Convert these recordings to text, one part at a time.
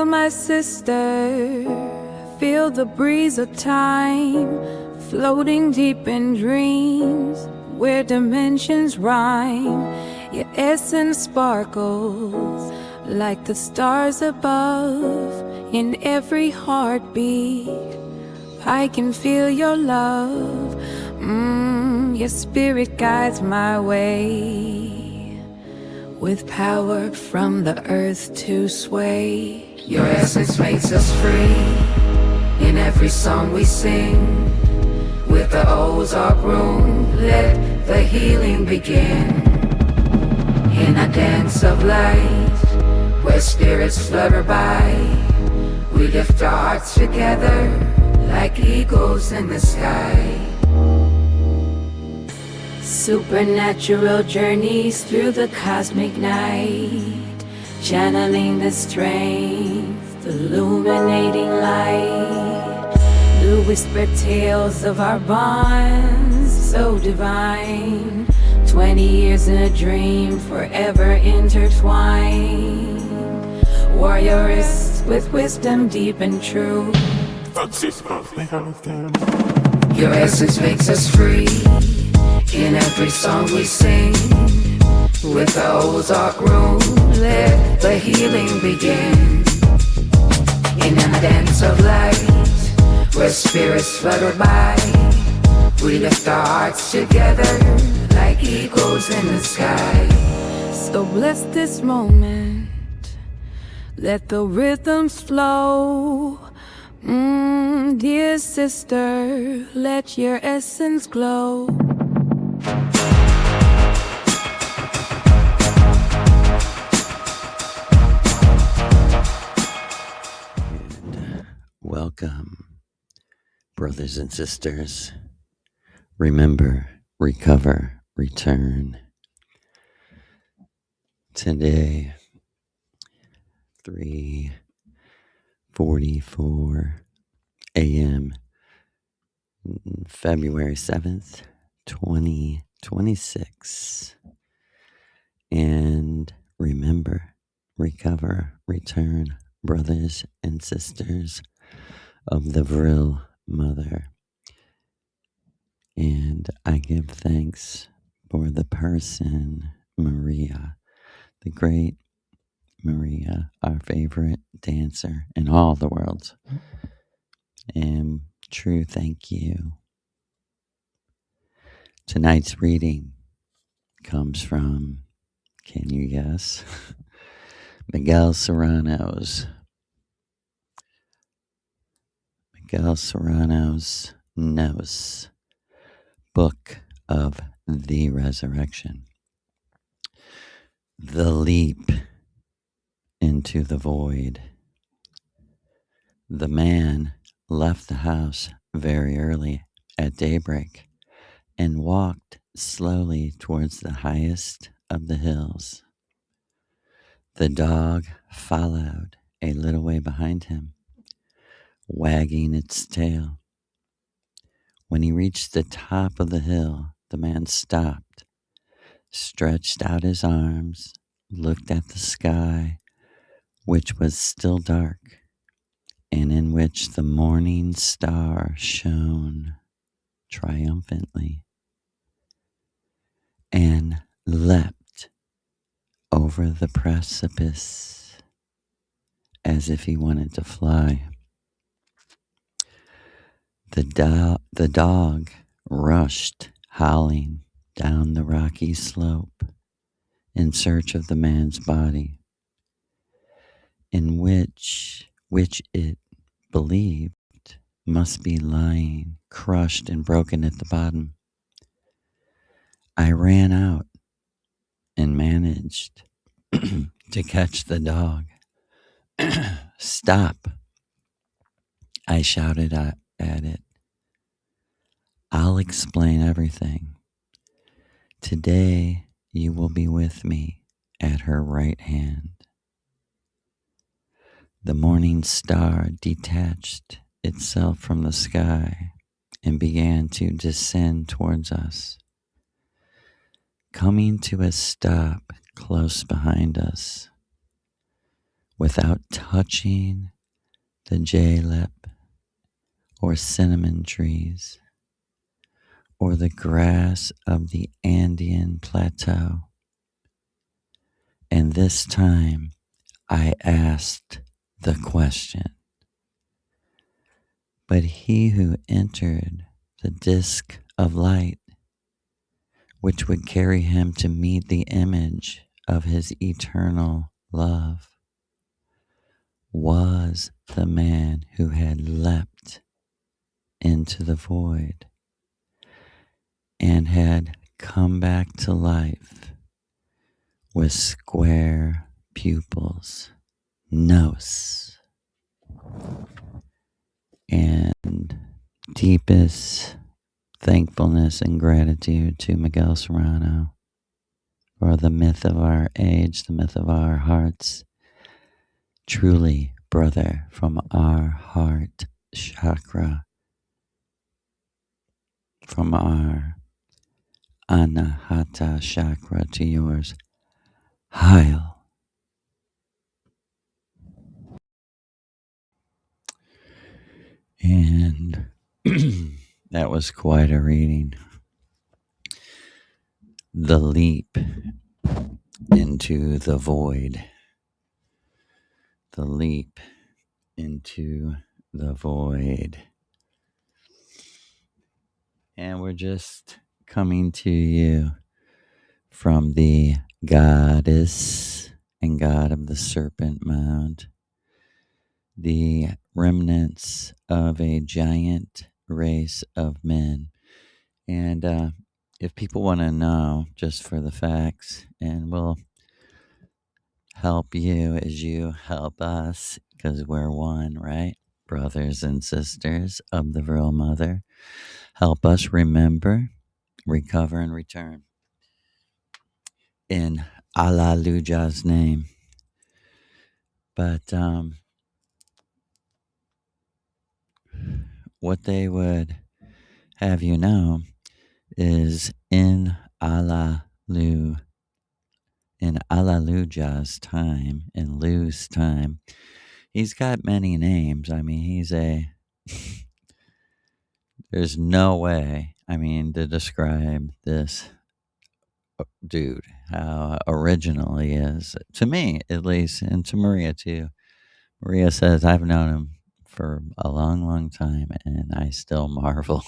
Vril, my sister, feel the breeze of time, floating deep in dreams where dimensions rhyme. Your essence sparkles like the stars above. In every heartbeat I can feel your love. Your spirit guides my way, with power from the earth to sway. Your essence makes us free in every song we sing. With the Ozark room, let the healing begin. In a dance of light, where spirits flutter by, we lift our hearts together like eagles in the sky. Supernatural journeys through the cosmic night, channeling the strength, illuminating light. New whispered tales of our bonds, so divine. 20 years in a dream, forever intertwined. Warriors with wisdom deep and true. Your essence makes us free in every song we sing. With the Ozark room, let the healing begin. In a dance of light, where spirits flutter by, we lift our hearts together like eagles in the sky. So bless this moment, let the rhythms flow. Dear sister, let your essence glow. Welcome, brothers and sisters. Remember, recover, return. Today, 3:44 a.m., February 7th, 2026. And remember, recover, return, brothers and sisters of the Vril mother. And I give thanks for the person, Maria, the great Maria, our favorite dancer in all the world. And true thank you. Tonight's reading comes from, can you guess? Miguel Serrano's Nos, Book of the Resurrection. The leap into the void. The man left the house very early at daybreak and walked slowly towards the highest of the hills. The dog followed a little way behind him, wagging its tail. When he reached the top of the hill, the man stopped, stretched out his arms, looked at the sky, which was still dark, and in which the morning star shone triumphantly, and leapt over the precipice as if he wanted to fly. The dog rushed, howling, down the rocky slope in search of the man's body, in which it believed must be lying crushed and broken at the bottom. I ran out and managed to catch the dog. Stop, I shouted at it. I'll explain everything. Today you will be with me at her right hand. The morning star detached itself from the sky and began to descend towards us. Coming to a stop close behind us without touching the jalep or cinnamon trees or the grass of the Andean plateau. And this time I asked the question. But he who entered the disk of light, which would carry him to meet the image of his eternal love, was the man who had leapt into the void and had come back to life with square pupils, nos, and deepest thankfulness and gratitude to Miguel Serrano for the myth of our age, the myth of our hearts. Truly, brother, from our heart chakra, from our Anahata chakra to yours. Heil. And that was quite a reading. The leap into the void. The leap into the void. And we're just coming to you from the goddess and god of the serpent mound, the remnants of a giant race of men. And if people want to know, just for the facts, and we'll help you as you help us, because we're one, right? Brothers and sisters of the Vril Mother. Help us remember, recover, and return. In LOUsings' name. But what they would have you know is in LOUsings' time, in Lou's time, he's got many names. I mean, there's no way, to describe this dude, how original he is, to me at least, and to Maria too. Maria says, I've known him for a long, long time, and I still marvel.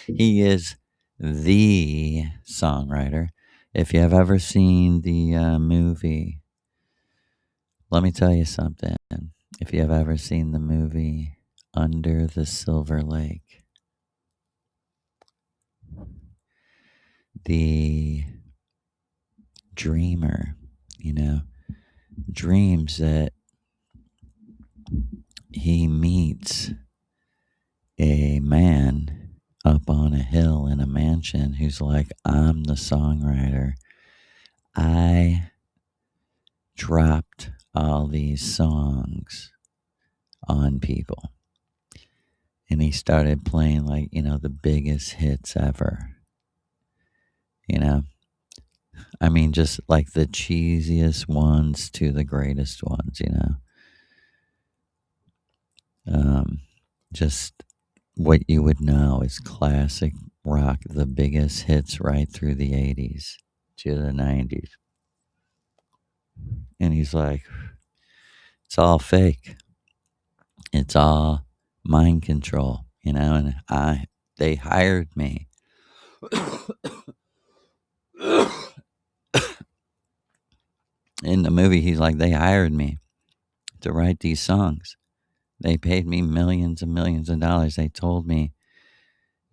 He is the songwriter. If you have ever seen the movie, let me tell you something. If you have ever seen the movie Under the Silver Lake, the dreamer, dreams that he meets a man up on a hill in a mansion who's like, I'm the songwriter. I dropped all these songs on people. And he started playing the biggest hits ever. Just like the cheesiest ones to the greatest ones, Just what you would know is classic rock, the biggest hits right through the 80s to the 90s. And he's like, it's all fake. It's all mind control, and they hired me. In the movie, he's like, they hired me to write these songs. They paid me millions and millions of dollars. They told me,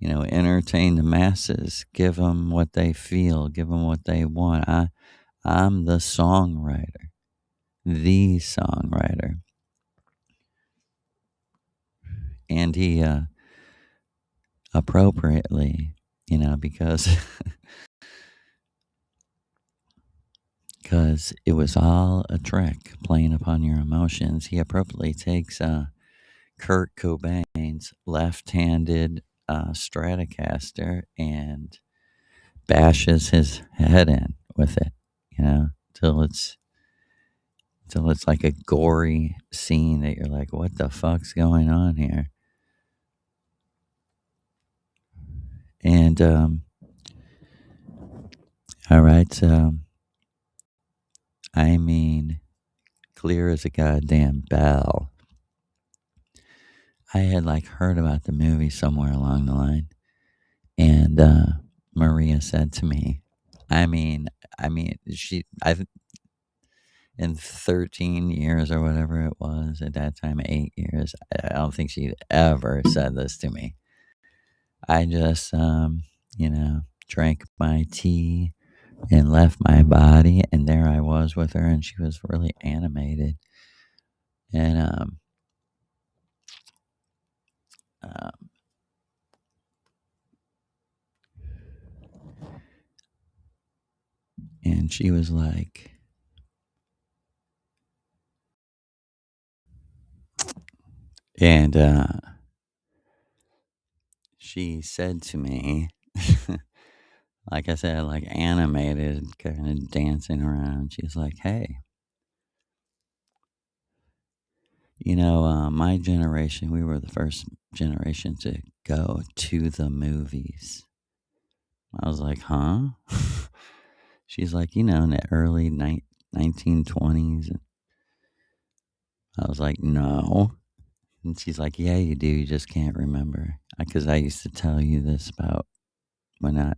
entertain the masses, give them what they feel, give them what they want. I'm the songwriter, the songwriter. And he appropriately, because it was all a trick, playing upon your emotions. He appropriately takes Kurt Cobain's left-handed Stratocaster and bashes his head in with it, till it's till it's like a gory scene that you're like, what the fuck's going on here? And all right, so I mean, clear as a goddamn bell. I had like heard about the movie somewhere along the line, and Maria said to me, I mean, I've in 13 years or whatever it was at that time, 8 years, I don't think she'd ever said this to me. I just, drank my tea and left my body, and there I was with her, and she was really animated, and um, and she was like, and she said to me, like I said, like animated, kind of dancing around. She's like, "Hey, my generation, we were the first generation to go to the movies." I was like, "Huh?" She's like, in the early 1920s. And I was like, "No." And she's like, "Yeah, you do. You just can't remember." Because I used to tell you this about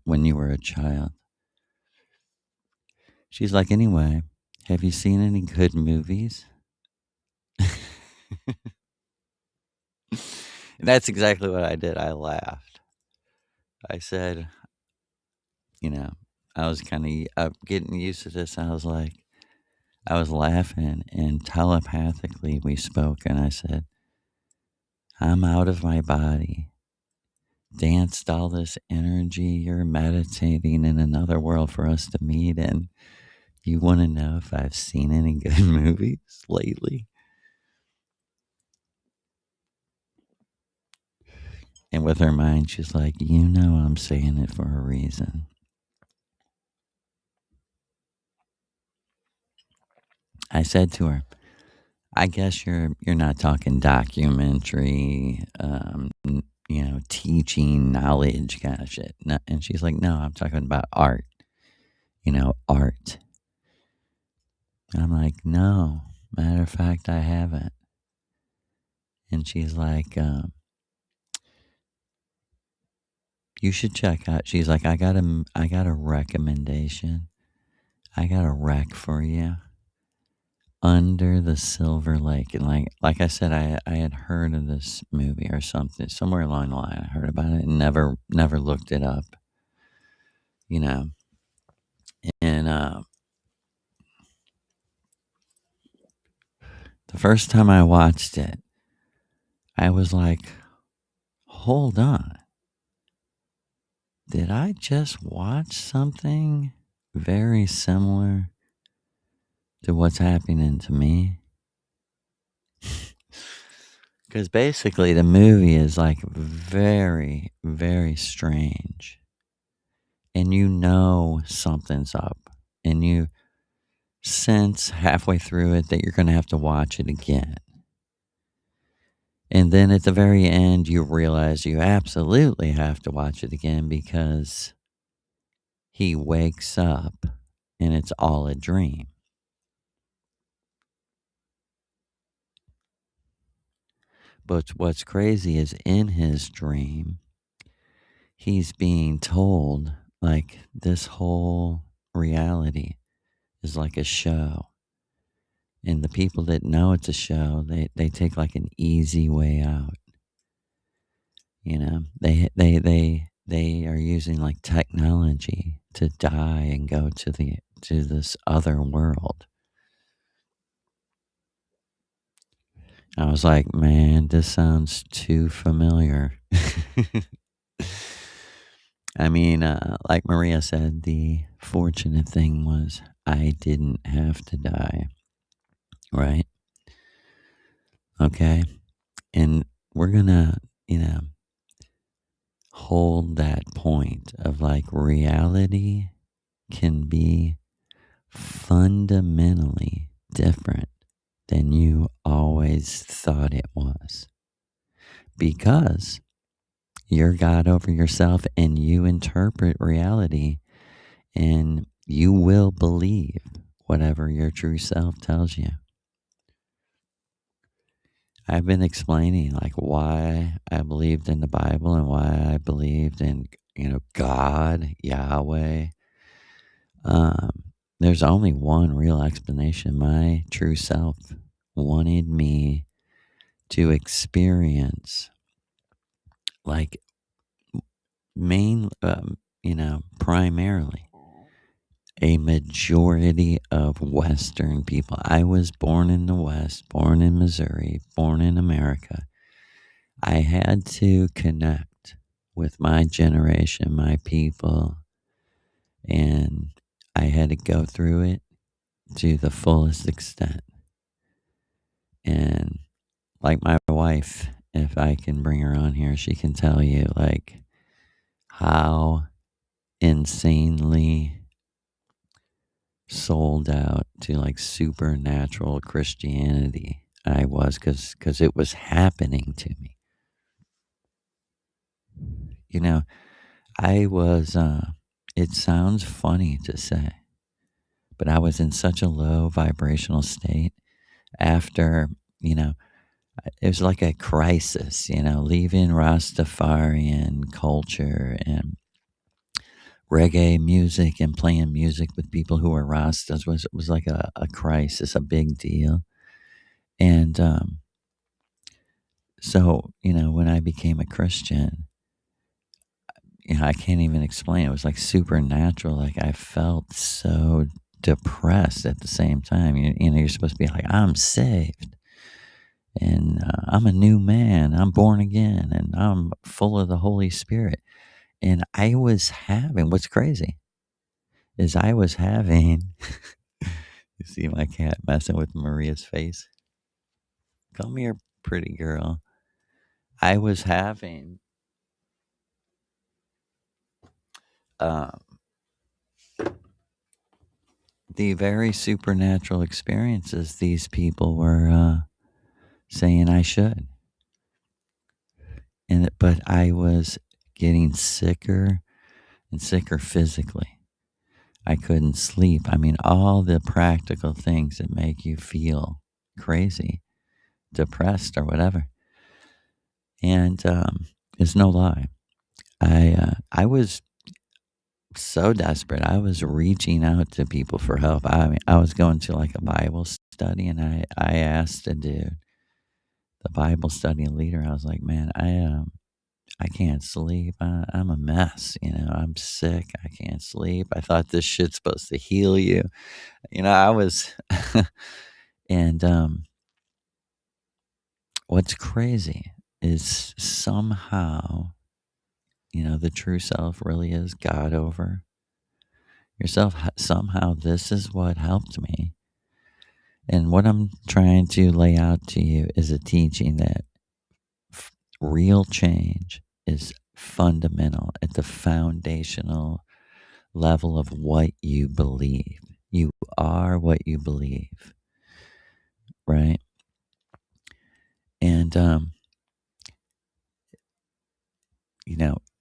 when you were a child. She's like, "Anyway, have you seen any good movies?" And that's exactly what I did. I laughed. I said, you know, I was kind of getting used to this. I was laughing, and telepathically we spoke, and I said, "I'm out of my body. Danced all this energy. You're meditating in another world for us to meet. And you want to know if I've seen any good movies lately?" And with her mind, she's like, I'm saying it for a reason. I said to her, "I guess you're not talking documentary, teaching knowledge kind of shit." No, and she's like, "No, I'm talking about art. Art." And I'm like, "No, matter of fact, I haven't." And she's like, "You should check out." She's like, I got a recommendation. I got a rec for you. Under the Silver Lake. And like I said, I had heard of this movie or something somewhere along the line. I heard about it and never looked it up. You know, and the first time I watched it, I was like, "Hold on, did I just watch something very similar to what's happening to me?" Because basically, the movie is like very, very strange. And something's up. And you sense halfway through it that you're going to have to watch it again. And then at the very end, you realize you absolutely have to watch it again because he wakes up and it's all a dream. But what's crazy is in his dream, he's being told like this whole reality is like a show. And the people that know it's a show, they take like an easy way out. They are using like technology to die and go to this other world. I was like, man, this sounds too familiar. I mean, like Maria said, the fortunate thing was I didn't have to die, right? Okay. And we're gonna, hold that point of like reality can be fundamentally different than you always thought it was, because you're God over yourself and you interpret reality, and you will believe whatever your true self tells you. I've been explaining like why I believed in the Bible and why I believed in, God, Yahweh. There's only one real explanation. My true self wanted me to experience like primarily a majority of Western people. I was born in the West, born in Missouri, born in America. I had to connect with my generation, my people, and I had to go through it to the fullest extent. And like my wife, if I can bring her on here, she can tell you like how insanely sold out to like supernatural Christianity I was, because it was happening to me. You know, I was, it sounds funny to say, but I was in such a low vibrational state after, it was like a crisis, leaving Rastafarian culture and reggae music and playing music with people who were Rastas was like a crisis, a big deal. And so, when I became a Christian, I can't even explain. It was like supernatural. Like I felt so depressed at the same time. You're supposed to be like, I'm saved and I'm a new man. I'm born again and I'm full of the Holy Spirit. And I was having, what's crazy is I was having, you see my cat messing with Maria's face? Come here, pretty girl. I was having um, the very supernatural experiences these people were saying I should. But I was getting sicker and sicker physically. I couldn't sleep. I mean, all the practical things that make you feel crazy, depressed, or whatever. And it's no lie. I was so desperate. I was reaching out to people for help. I mean, I was going to like a Bible study, and I asked the dude, the Bible study leader. I was like, man, I can't sleep. I'm a mess. I'm sick. I can't sleep. I thought this shit's supposed to heal you. I was, and what's crazy is somehow, the true self really is God over yourself. Somehow this is what helped me. And what I'm trying to lay out to you is a teaching that real change is fundamental at the foundational level of what you believe. You are what you believe, right? And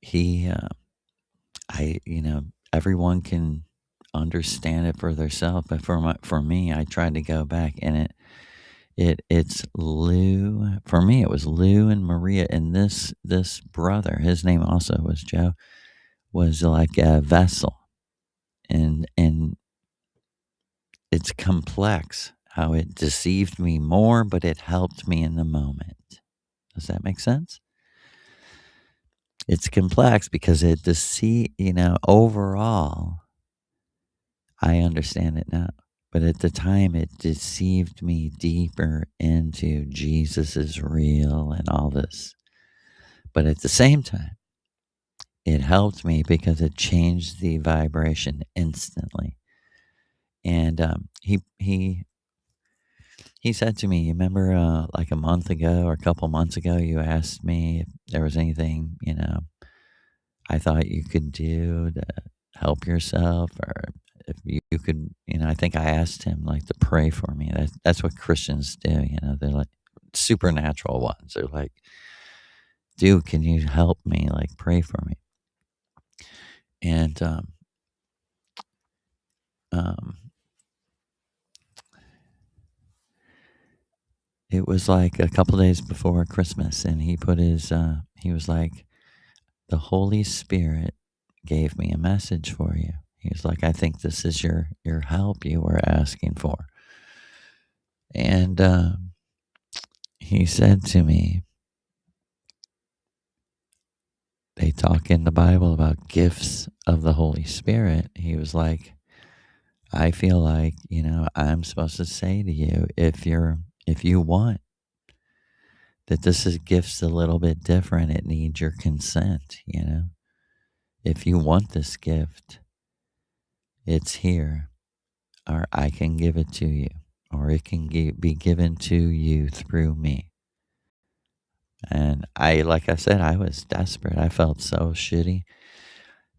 he, everyone can understand it for themselves, but for me, I tried to go back, and it's Lou. For me, it was Lou and Maria, and this brother, his name also was Joe, was like a vessel, and it's complex how it deceived me more, but it helped me in the moment. Does that make sense? It's complex because it overall, I understand it now. But at the time, it deceived me deeper into Jesus is real and all this. But at the same time, it helped me because it changed the vibration instantly. And he said to me, you remember like a month ago or a couple months ago, you asked me if there was anything, I thought you could do to help yourself, or if you could, I think I asked him like to pray for me. That's what Christians do. They're like supernatural ones. They're like, dude, can you help me? Like, pray for me. And um, it was like a couple days before Christmas, and he put he was like, the Holy Spirit gave me a message for you. He was like, I think this is your help you were asking for. And he said to me, they talk in the Bible about gifts of the Holy Spirit. He was like, I feel like, I'm supposed to say to you, if you want that this is gifts a little bit different, it needs your consent, If you want this gift, it's here, or I can give it to you, or it can be given to you through me. And like I said, I was desperate. I felt so shitty.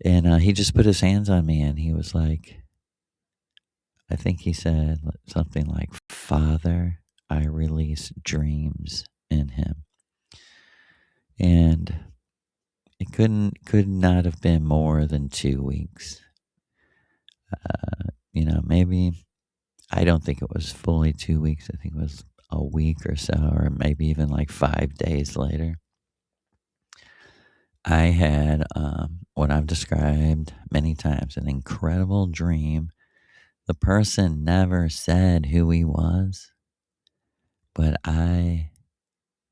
And he just put his hands on me, and he was like, I think he said something like, Father, I release dreams in him. And it could not have been more than 2 weeks. Maybe, I don't think it was fully 2 weeks. I think it was a week or so, or maybe even like 5 days later. I had what I've described many times, an incredible dream. The person never said who he was, but I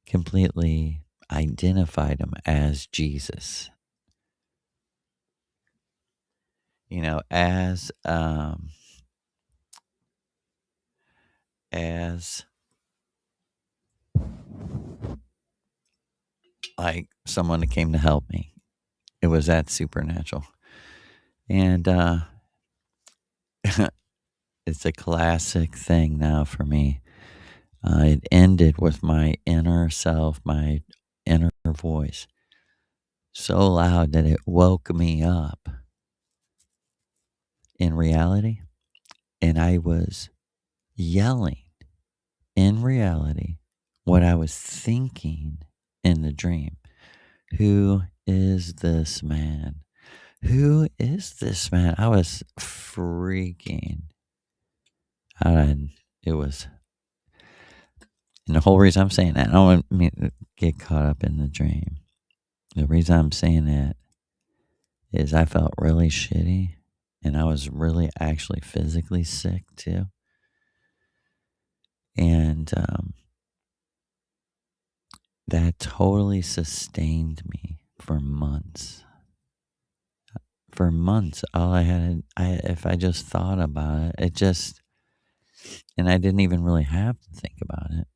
completely identified him as Jesus. As like someone that came to help me. It was that supernatural. And it's a classic thing now for me. It ended with my inner self, my inner voice, so loud that it woke me up in reality. And I was yelling in reality what I was thinking in the dream. Who is this man? Who is this man? I was freaking out. It was, and the whole reason I'm saying that, I don't want me to get caught up in the dream. The reason I'm saying that is I felt really shitty, and I was really actually physically sick too. And that totally sustained me for months. For months, all I had, if I just thought about it, and I didn't even really have to think about it.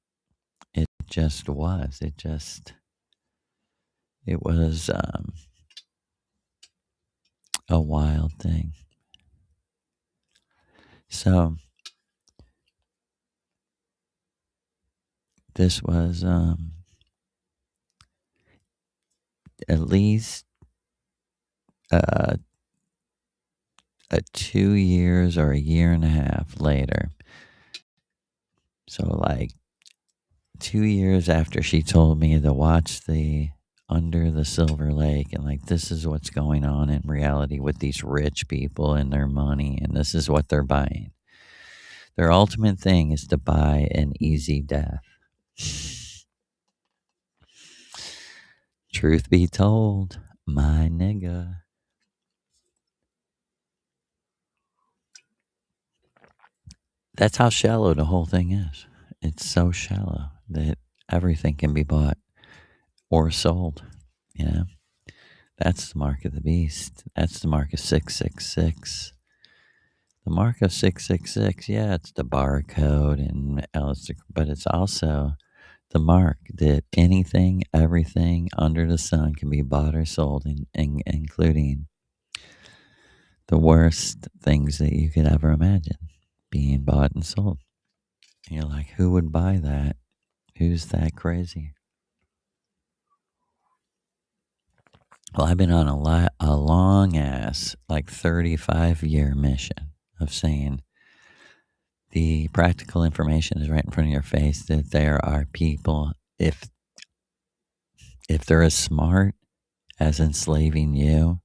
It just was. It was a wild thing. So this was at least uh, 2 years or a year and a half later. So like 2 years after she told me to watch the Under the Silver Lake, and like, this is what's going on in reality with these rich people and their money, and this is what they're buying. Their ultimate thing is to buy an easy death. Truth be told, my nigga. That's how shallow the whole thing is. It's so shallow that everything can be bought or sold. That's the mark of the beast. That's the mark of 666. The mark of 666, yeah, it's the barcode and but it's also the mark that anything, everything under the sun can be bought or sold, including the worst things that you could ever imagine being bought and sold. And you're like, who would buy that? Who's that crazy? Well, I've been on a long ass, like 35-year mission. of saying the practical information is right in front of your face, that there are people, if they're as smart as enslaving you,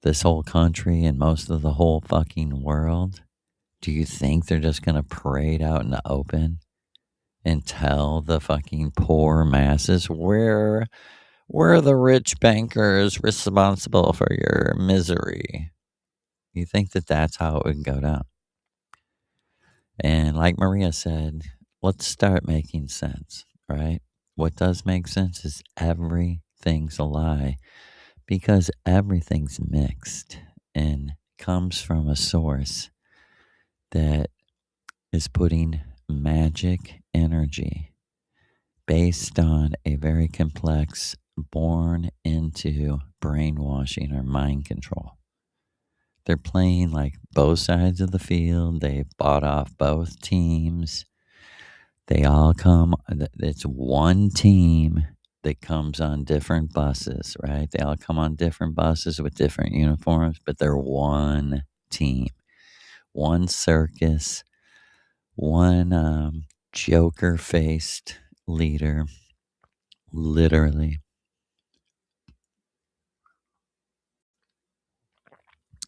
this whole country and most of the whole fucking world, do you think they're just going to parade out in the open and tell the fucking poor masses, we're the rich bankers responsible for your misery? You think that that's how it would go down? And like Maria said, let's start making sense, right? What does make sense is everything's a lie, because everything's mixed and comes from a source that is putting magic energy based on a very complex, born into brainwashing or mind control. They're playing like both sides of the field. They bought off both teams. They all come, it's one team that comes on different buses, right? They all come on different buses with different uniforms, but they're one team, one circus, one joker faced leader, literally.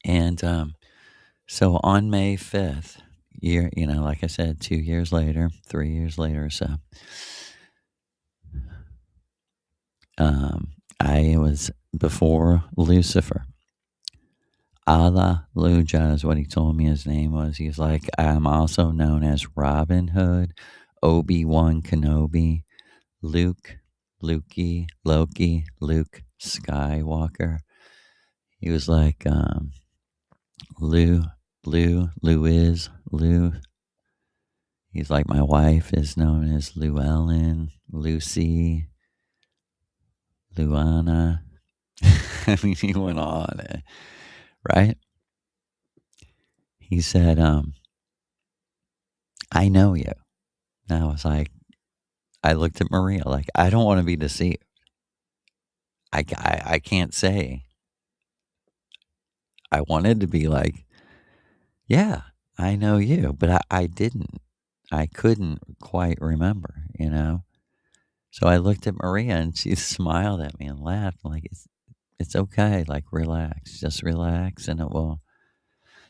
And so on May 5th, like I said, 2 years later, 3 years later or so, I was before Lucifer. Luja is what he told me his name was. He's like, I'm also known as Robin Hood, Obi-Wan Kenobi, Loki, Luke Skywalker. He was like, Lou. He's like, my wife is known as Llewellyn, Lucy, Luana. I mean, he went on, right? He said, I know you. And I was like, I looked at Maria like, I don't want to be deceived. I can't say. I wanted to be like, yeah, I know you, but I didn't. I couldn't quite remember. So I looked at Maria and she smiled at me and laughed. I'm like, it's okay. Like, relax. Just relax and it will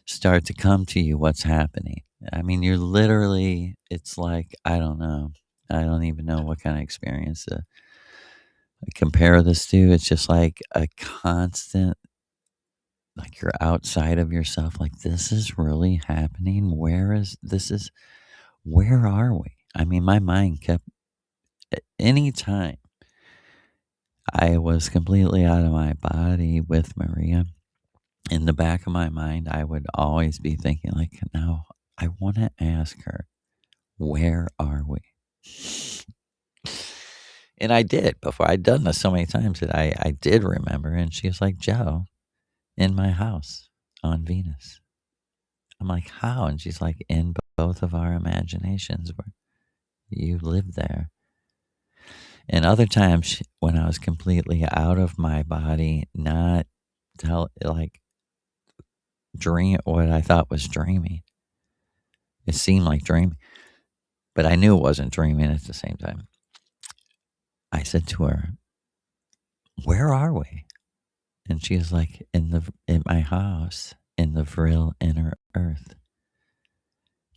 start to come to you what's happening. I mean, you're literally, it's like, I don't know. I don't even know what kind of experience to compare this to. It's just like a constant, like you're outside of yourself. Like, this is really happening. Where are we? I mean, my mind kept, any time I was completely out of my body with Maria, in the back of my mind, I would always be thinking, like, now I want to ask her, where are we? And I did before. I'd done this so many times that I did remember. And she was like, Joe, in my house on Venus. I'm like, how? And she's like, in both of our imaginations, where you lived there. And other times when I was completely out of my body, not dream what I thought was dreaming. It seemed like dreaming, but I knew it wasn't dreaming at the same time. I said to her, where are we? And she was like, in my house, in the Vril inner earth.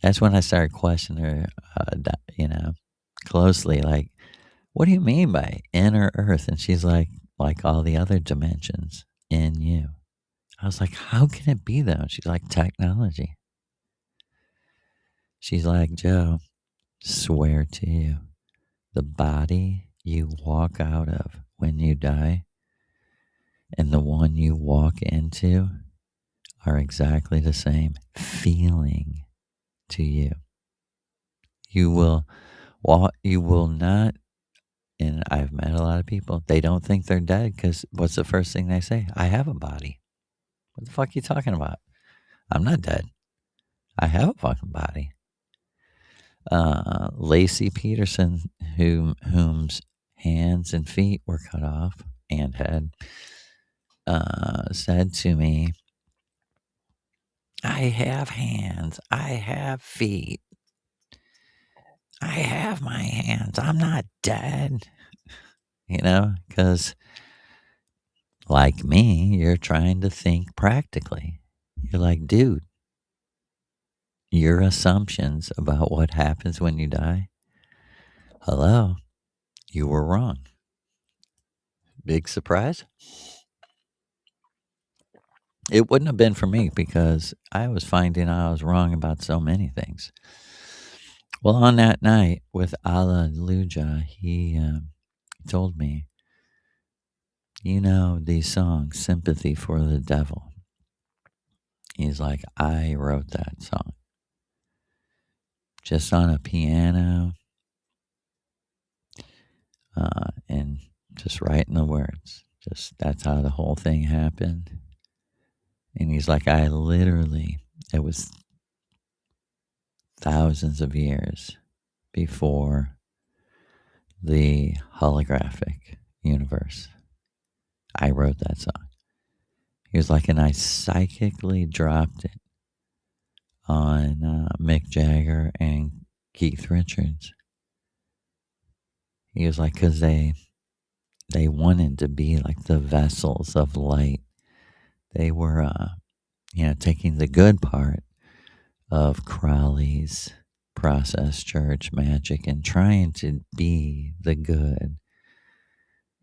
That's when I started questioning her, closely, like, what do you mean by inner earth? And she's like all the other dimensions in you. I was like, how can it be though? She's like, technology. She's like, Joe, swear to you, the body you walk out of when you die and the one you walk into are exactly the same feeling to you. You will not, and I've met a lot of people, they don't think they're dead because what's the first thing they say? I have a body. What the fuck are you talking about? I'm not dead. I have a fucking body. Lacey Peterson, whom's hands and feet were cut off and head, said to me, I have hands. I have feet. I have my hands. I'm not dead. Because like me, you're trying to think practically. You're like, dude, your assumptions about what happens when you die, hello, you were wrong. Big surprise? It wouldn't have been for me because I was finding out I was wrong about so many things. Well, on that night with Alleluia, he told me, these songs, Sympathy for the Devil. He's like, I wrote that song just on a piano and just writing the words. Just that's how the whole thing happened. And he's like, it was thousands of years before the holographic universe. I wrote that song. He was like, and I psychically dropped it on Mick Jagger and Keith Richards. He was like, because they wanted to be like the vessels of light. They were, taking the good part of Crowley's process church magic and trying to be the good.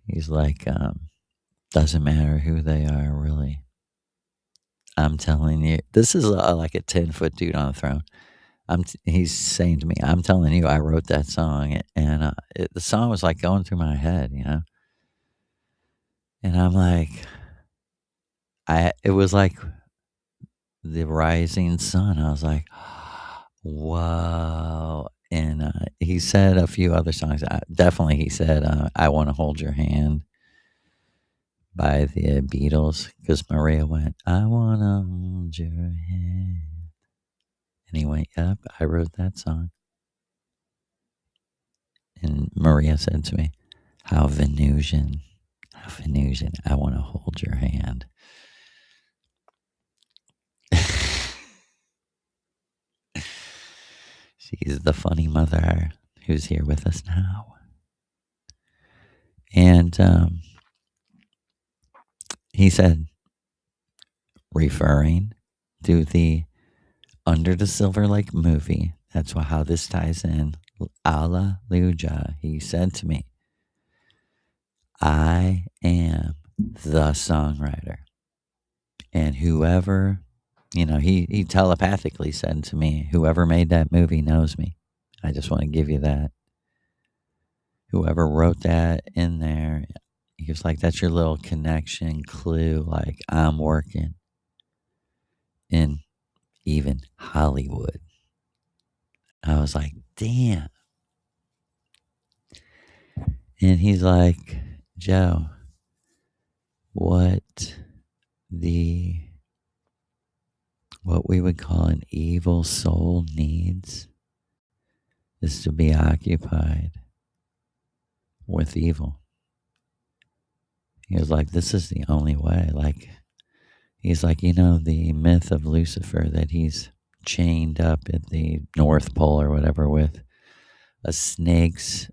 He's like, doesn't matter who they are, really. I'm telling you, this is like a 10-foot dude on a throne. He's saying to me, I'm telling you, I wrote that song. And the song was like going through my head, And I'm like, it was like the rising sun. I was like, whoa. And he said a few other songs. Definitely, he said, I Want to Hold Your Hand by the Beatles, because Maria went, I want to hold your hand. And he went, yep, I wrote that song. And Maria said to me, how Venusian, I want to hold your hand. She's the funny mother who's here with us now. And he said, referring to the Under the Silver Lake movie, that's how this ties in. Alleluia. He said to me, I am the songwriter. And whoever, he telepathically said to me, whoever made that movie knows me. I just want to give you that. Whoever wrote that in there, he was like, that's your little connection clue. Like, I'm working in even Hollywood. I was like, damn. And he's like, Joe, what we would call an evil soul needs is to be occupied with evil. He was like, this is the only way. Like, he's like, the myth of Lucifer, that he's chained up at the North Pole or whatever with a snake's,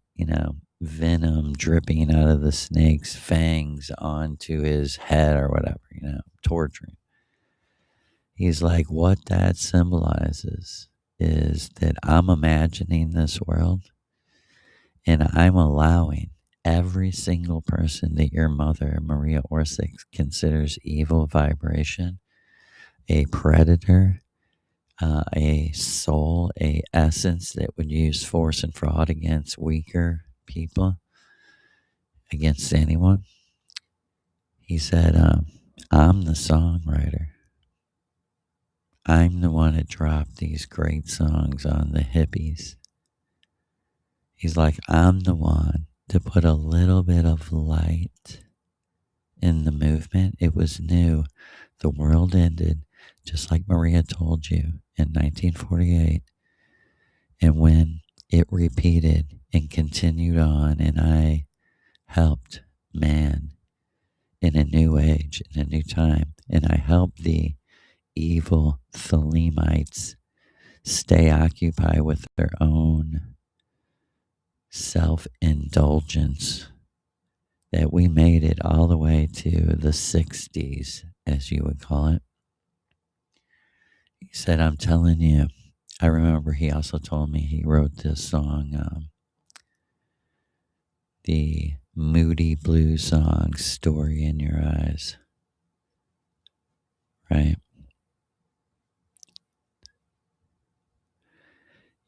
venom dripping out of the snake's fangs onto his head or whatever, torturing. He's like, what that symbolizes is that I'm imagining this world and I'm allowing every single person that your mother, Maria Orsic, considers evil vibration, a predator, a soul, a essence that would use force and fraud against weaker people, against anyone. He said, I'm the songwriter. I'm the one that dropped these great songs on the hippies. He's like, I'm the one to put a little bit of light in the movement. It was new. The world ended, just like Maria told you, in 1948. And when it repeated and continued on, and I helped man in a new age, in a new time, and I helped the evil Thelemites stay occupied with their own self indulgence, that we made it all the way to the 60s, as you would call it. He said, I'm telling you, I remember he also told me he wrote this song, the moody blues song, Story in Your Eyes, right?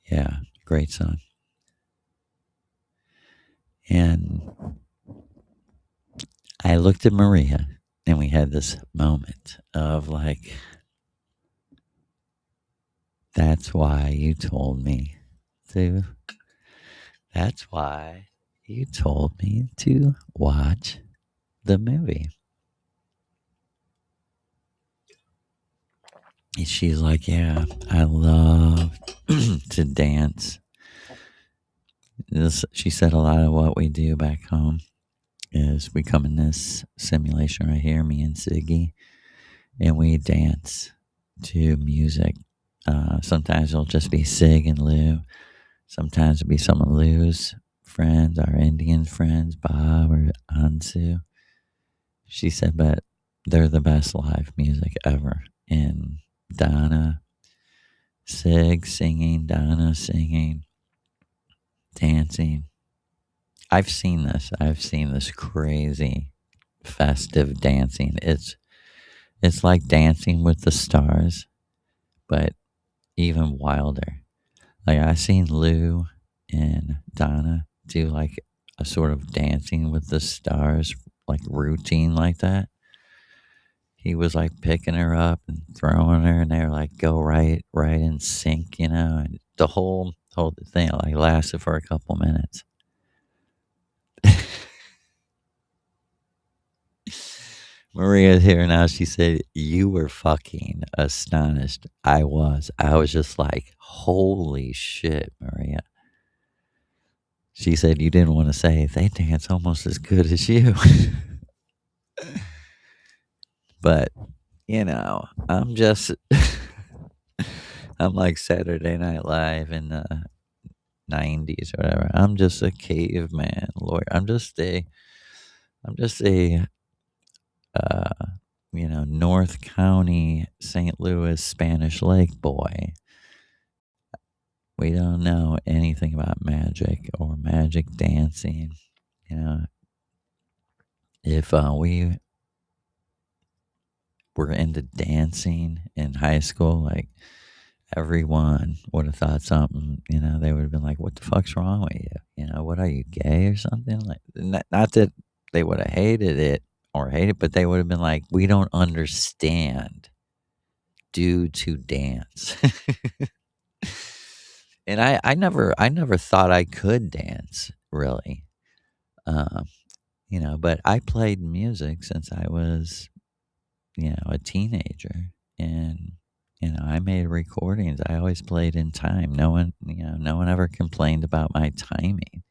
Yeah, great song. And I looked at Maria and we had this moment of like, that's why you told me to, that's why you told me to watch the movie. And she's like, yeah, I love to dance. She said a lot of what we do back home is we come in this simulation right here, me and Siggy, and we dance to music. Sometimes it'll just be Sig and Lou. Sometimes it'll be some of Lou's friends, our Indian friends, Bob or Ansu. She said, but they're the best live music ever. And Donna, Sig singing, Donna singing, dancing. I've seen this. I've seen this crazy festive dancing. It's like Dancing with the Stars, but even wilder. Like I seen Lou and Donna do like a sort of Dancing with the Stars like routine like that. He was like picking her up and throwing her, and they were like go right in sync, you know. And the whole thing like lasted for a couple minutes. Maria's here now. She said, you were fucking astonished. I was. I was just like, holy shit, Maria. She said, you didn't want to say they dance almost as good as you. But, you know, I'm just, I'm like Saturday Night Live in the 90s or whatever. I'm just a caveman lawyer. I'm just a uh, North County, St. Louis, Spanish Lake boy. We don't know anything about magic or magic dancing. You know, if we were into dancing in high school, like everyone would have thought something, you know, they would have been like, what the fuck's wrong with you? You know, what are you, gay or something? Like, not that they would have hated it or hated, but they would have been like, we don't understand due to dance. And I never thought I could dance really. Um, but I played music since I was, a teenager, and I made recordings. I always played in time. No one ever complained about my timing.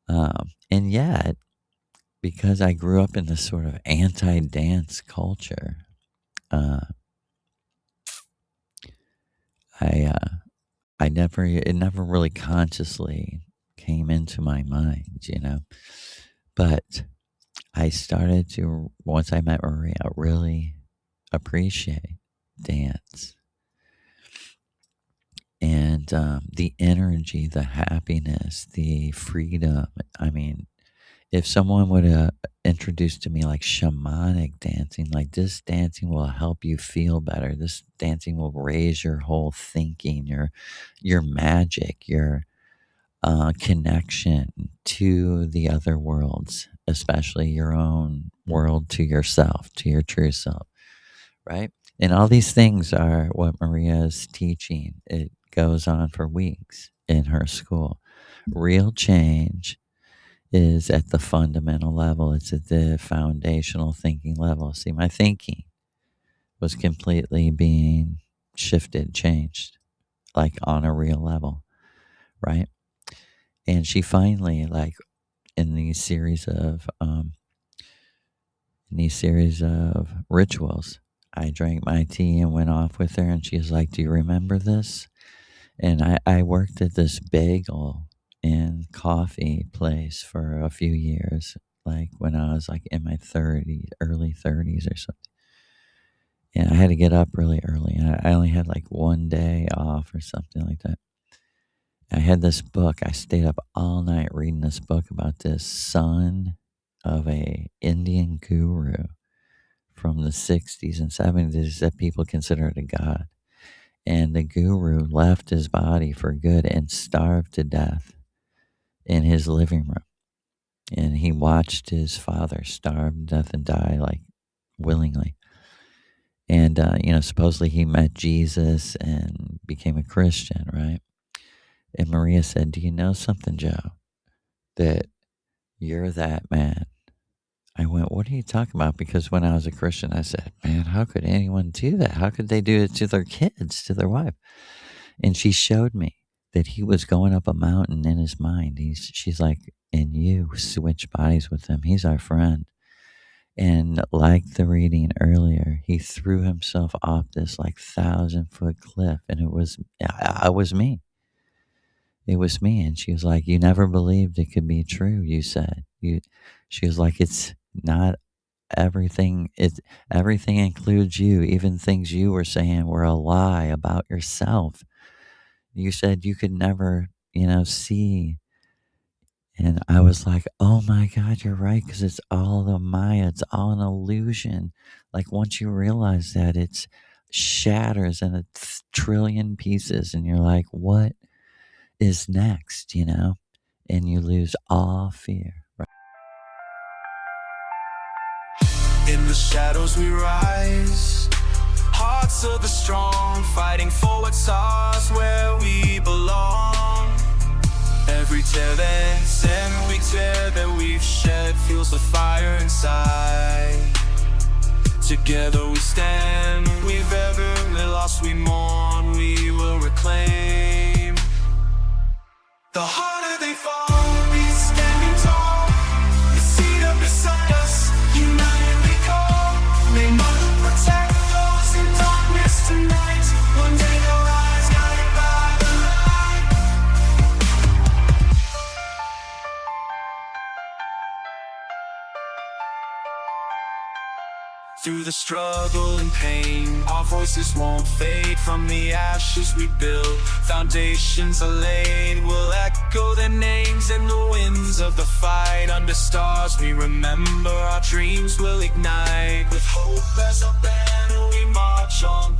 And yet, because I grew up in this sort of anti-dance culture, uh, I it never really consciously came into my mind, But I started to, once I met Maria, really appreciate dance and the energy, the happiness, the freedom. I mean, if someone would have introduced to me like shamanic dancing, like this dancing will help you feel better. This dancing will raise your whole thinking, your magic, your connection to the other worlds, especially your own world, to yourself, to your true self, right? And all these things are what Maria is teaching. It goes on for weeks in her school. Real change is at the fundamental level. It's at the foundational thinking level. See, my thinking was completely being shifted, changed, like on a real level, right? And she finally, like, in these series of rituals, I drank my tea and went off with her, and she was like, "Do you remember this?" And I worked at this bagel and coffee place for a few years, like when I was like in my 30s, early 30s or something. And I had to get up really early. And I only had like one day off or something like that. I had this book. I stayed up all night reading this book about this son of a Indian guru from the 60s and 70s that people considered a god. And the guru left his body for good and starved to death in his living room. And he watched his father starve to death and die, like, willingly. And, supposedly he met Jesus and became a Christian, right? And Maria said, "Do you know something, Joe? That you're that man." I went, "What are you talking about?" Because when I was a Christian, I said, "Man, how could anyone do that? How could they do it to their kids, to their wife?" And she showed me that he was going up a mountain in his mind. She's like, "And you switch bodies with him. He's our friend." And like the reading earlier, he threw himself off this like 1,000-foot cliff, and it was me. It was me. And she was like, "You never believed it could be true, you said." She was like, "It's not everything. Everything includes you. Even things you were saying were a lie about yourself. You said you could never, see." And I was like, "Oh my God, you're right, because it's all the Maya. It's all an illusion." Like, once you realize that, it shatters in a trillion pieces, and you're like, "What is next?" And you lose all fear. Right? In the shadows we rise, hearts of the strong, fighting for what's ours, where we belong. Every tear that's every tear that we've shed fuels the fire inside. Together we stand, we've ever lost, we mourn, we will reclaim. The harder they fall, we standing tall. The seed up beside us, united we call. May Mother protect those in darkness tonight. One day they'll rise, guided by the light. Through the struggle and pain, our voices won't fade. From the ashes we build, foundations are laid. We'll echo their names in the winds of the fight. Under stars we remember, our dreams will ignite. With hope as our banner we march on